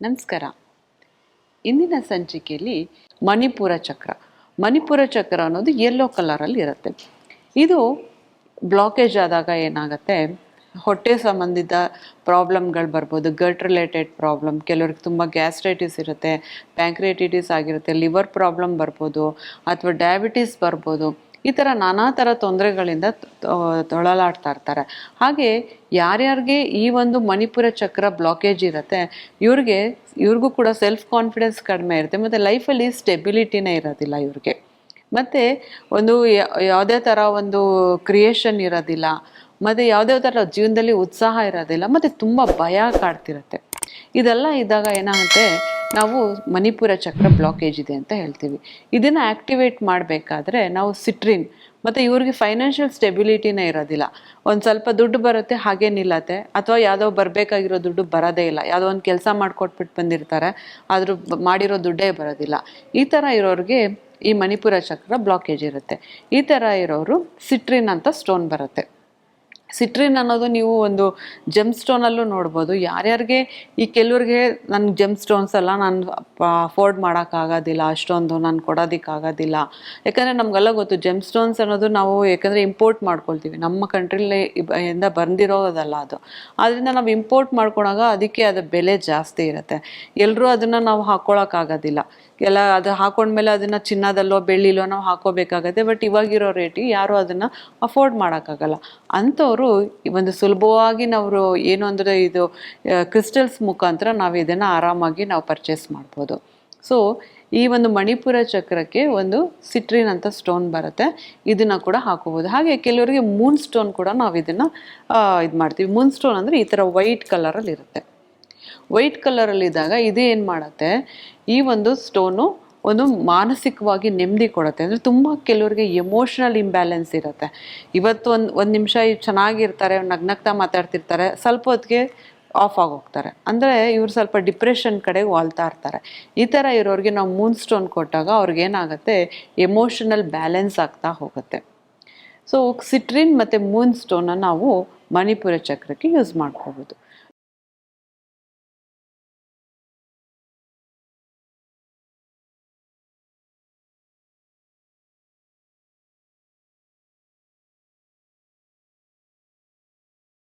ನಮಸ್ಕಾರ. ಇಂದಿನ ಸಂಚಿಕೆಯಲ್ಲಿ ಮಣಿಪುರ ಚಕ್ರ. ಮಣಿಪುರ ಚಕ್ರ ಅನ್ನೋದು ಯೆಲ್ಲೋ ಕಲರಲ್ಲಿ ಇರುತ್ತೆ. ಇದು ಬ್ಲಾಕೇಜ್ ಆದಾಗ ಏನಾಗುತ್ತೆ, ಹೊಟ್ಟೆ ಸಂಬಂಧಿತ ಪ್ರಾಬ್ಲಮ್ಗಳು ಬರ್ಬೋದು. ಗಟ್ ರಿಲೇಟೆಡ್ ಪ್ರಾಬ್ಲಮ್, ಕೆಲವ್ರಿಗೆ ತುಂಬ ಗ್ಯಾಸ್ಟ್ರೈಟಿಸ್ ಇರುತ್ತೆ, ಪ್ಯಾಂಕ್ರಿಯೈಟಿಸ್ ಆಗಿರುತ್ತೆ, ಲಿವರ್ ಪ್ರಾಬ್ಲಮ್ ಬರ್ಬೋದು, ಅಥವಾ ಡಯಾಬಿಟಿಸ್ ಬರ್ಬೋದು. ಈ ಥರ ನಾನಾ ಥರ ತೊಂದರೆಗಳಿಂದ ತೊಳಲಾಡ್ತಾ ಇರ್ತಾರೆ. ಹಾಗೆ ಯಾರ್ಯಾರಿಗೆ ಈ ಒಂದು ಮಣಿಪುರ ಚಕ್ರ ಬ್ಲಾಕೇಜ್ ಇರುತ್ತೆ, ಇವ್ರಿಗೂ ಕೂಡ ಸೆಲ್ಫ್ ಕಾನ್ಫಿಡೆನ್ಸ್ ಕಡಿಮೆ ಇರುತ್ತೆ, ಮತ್ತು ಲೈಫಲ್ಲಿ ಸ್ಟೆಬಿಲಿಟಿನೇ ಇರೋದಿಲ್ಲ ಇವ್ರಿಗೆ. ಮತ್ತು ಒಂದು ಯಾವುದೇ ಥರ ಒಂದು ಕ್ರಿಯೇಷನ್ ಇರೋದಿಲ್ಲ, ಮತ್ತು ಯಾವುದೇ ಥರ ಜೀವನದಲ್ಲಿ ಉತ್ಸಾಹ ಇರೋದಿಲ್ಲ, ಮತ್ತು ತುಂಬ ಭಯ ಕಾಡ್ತಿರುತ್ತೆ. ಇದೆಲ್ಲ ಇದ್ದಾಗ ಏನಾಗುತ್ತೆ, ನಾವು ಮಣಿಪುರ ಚಕ್ರ ಬ್ಲಾಕೇಜ್ ಇದೆ ಅಂತ ಹೇಳ್ತೀವಿ. ಇದನ್ನು ಆ್ಯಕ್ಟಿವೇಟ್ ಮಾಡಬೇಕಾದ್ರೆ ನಾವು ಸಿಟ್ರಿನ್, ಮತ್ತು ಇವ್ರಿಗೆ ಫೈನಾನ್ಷಿಯಲ್ ಸ್ಟೆಬಿಲಿಟಿನೇ ಇರೋದಿಲ್ಲ. ಒಂದು ಸ್ವಲ್ಪ ದುಡ್ಡು ಬರುತ್ತೆ, ಹಾಗೇ ನಿಲ್ಲತ್ತೆ, ಅಥವಾ ಯಾವುದೋ ಬರಬೇಕಾಗಿರೋ ದುಡ್ಡು ಬರೋದೇ ಇಲ್ಲ. ಯಾವುದೋ ಒಂದು ಕೆಲಸ ಮಾಡಿಕೊಟ್ಬಿಟ್ಟು ಬಂದಿರ್ತಾರೆ, ಆದರೂ ಮಾಡಿರೋ ದುಡ್ಡೇ ಬರೋದಿಲ್ಲ. ಈ ಥರ ಇರೋರಿಗೆ ಈ ಮಣಿಪುರ ಚಕ್ರ ಬ್ಲಾಕೇಜ್ ಇರುತ್ತೆ. ಈ ಥರ ಇರೋರು ಸಿಟ್ರಿನ್ ಅಂತ ಸ್ಟೋನ್ ಬರುತ್ತೆ. ಸಿಟ್ರಿನ್ ಅನ್ನೋದು ನೀವು ಒಂದು ಜೆಮ್ ಸ್ಟೋನಲ್ಲೂ ನೋಡ್ಬೋದು. ಯಾರ್ಯಾರಿಗೆ ಈ ಕೆಲವ್ರಿಗೆ ನನ್ನ ಜೆಮ್ ಸ್ಟೋನ್ಸ್ ಎಲ್ಲ ನಾನು ಅಫೋರ್ಡ್ ಮಾಡೋಕ್ಕಾಗೋದಿಲ್ಲ, ಅಷ್ಟೊಂದು ನಾನು ಕೊಡೋದಕ್ಕಾಗೋದಿಲ್ಲ. ಯಾಕಂದರೆ ನಮಗೆಲ್ಲ ಗೊತ್ತು, ಜೆಮ್ ಸ್ಟೋನ್ಸ್ ಅನ್ನೋದು ನಾವು ಯಾಕಂದರೆ ಇಂಪೋರ್ಟ್ ಮಾಡ್ಕೊಳ್ತೀವಿ, ನಮ್ಮ ಕಂಟ್ರಿಲೇ ಇಂದ ಬಂದಿರೋದಲ್ಲ ಅದು. ಆದ್ದರಿಂದ ನಾವು ಇಂಪೋರ್ಟ್ ಮಾಡ್ಕೊಳಾಗ ಅದಕ್ಕೆ ಅದು ಬೆಲೆ ಜಾಸ್ತಿ ಇರುತ್ತೆ. ಎಲ್ಲರೂ ಅದನ್ನು ನಾವು ಹಾಕ್ಕೊಳಕ್ಕಾಗೋದಿಲ್ಲ. ಎಲ್ಲ ಅದು ಹಾಕೊಂಡ್ಮೇಲೆ ಅದನ್ನು ಚಿನ್ನದಲ್ಲೋ ಬೆಳ್ಳಿಲೋ ನಾವು ಹಾಕೋಬೇಕಾಗತ್ತೆ. ಬಟ್ ಇವಾಗಿರೋ ರೇಟಿಗೆ ಯಾರೂ ಅದನ್ನು ಅಫೋರ್ಡ್ ಮಾಡೋಕ್ಕಾಗಲ್ಲ. ಅಂಥವರು ಒಂದು ಸುಲಭವಾಗಿ ನಾವು ಏನು ಅಂದರೆ ಇದು ಕ್ರಿಸ್ಟಲ್ಸ್ ಮುಖಾಂತರ ನಾವು ಇದನ್ನು ಆರಾಮಾಗಿ ನಾವು ಪರ್ಚೇಸ್ ಮಾಡ್ಬೋದು. ಸೊ ಈ ಒಂದು ಮಣಿಪುರ ಚಕ್ರಕ್ಕೆ ಒಂದು ಸಿಟ್ರಿನ್ ಅಂತ ಸ್ಟೋನ್ ಬರುತ್ತೆ, ಇದನ್ನು ಕೂಡ ಹಾಕೋಬೋದು. ಹಾಗೆ ಕೆಲವರಿಗೆ ಮೂನ್ ಸ್ಟೋನ್ ಕೂಡ ನಾವು ಇದನ್ನು ಇದು ಮಾಡ್ತೀವಿ. ಮೂನ್ ಸ್ಟೋನ್ ಅಂದರೆ ಈ ಥರ ವೈಟ್ ಕಲರಲ್ಲಿ ಇರುತ್ತೆ. ವೈಟ್ ಕಲರಲ್ಲಿದ್ದಾಗ ಇದು ಏನು ಮಾಡುತ್ತೆ, ಈ ಒಂದು ಸ್ಟೋನು ಒಂದು ಮಾನಸಿಕವಾಗಿ ನೆಮ್ಮದಿ ಕೊಡುತ್ತೆ. ಅಂದರೆ ತುಂಬ ಕೆಲವರಿಗೆ ಎಮೋಷ್ನಲ್ ಇಂಬ್ಯಾಲೆನ್ಸ್ ಇರುತ್ತೆ. ಇವತ್ತು ಒಂದು ನಿಮಿಷ ಚೆನ್ನಾಗಿರ್ತಾರೆ, ನಗ್ನಗ್ತಾ ಮಾತಾಡ್ತಿರ್ತಾರೆ, ಸ್ವಲ್ಪ ಹೊತ್ತಿಗೆ ಆಫ್ ಆಗೋಗ್ತಾರೆ. ಅಂದರೆ ಇವರು ಸ್ವಲ್ಪ ಡಿಪ್ರೆಷನ್ ಕಡೆಗೆ ವಾಲ್ತಾ ಇರ್ತಾರೆ. ಈ ಥರ ಇರೋರಿಗೆ ನಾವು ಮೂನ್ ಸ್ಟೋನ್ ಕೊಟ್ಟಾಗ ಅವ್ರಿಗೇನಾಗುತ್ತೆ, ಎಮೋಷನಲ್ ಬ್ಯಾಲೆನ್ಸ್ ಆಗ್ತಾ ಹೋಗುತ್ತೆ. ಸೊ ಸಿಟ್ರಿನ್ ಮತ್ತು ಮೂನ್ ಸ್ಟೋನನ್ನು ನಾವು ಮಣಿಪುರ ಚಕ್ರಕ್ಕೆ ಯೂಸ್ ಮಾಡ್ಕೋಬೋದು.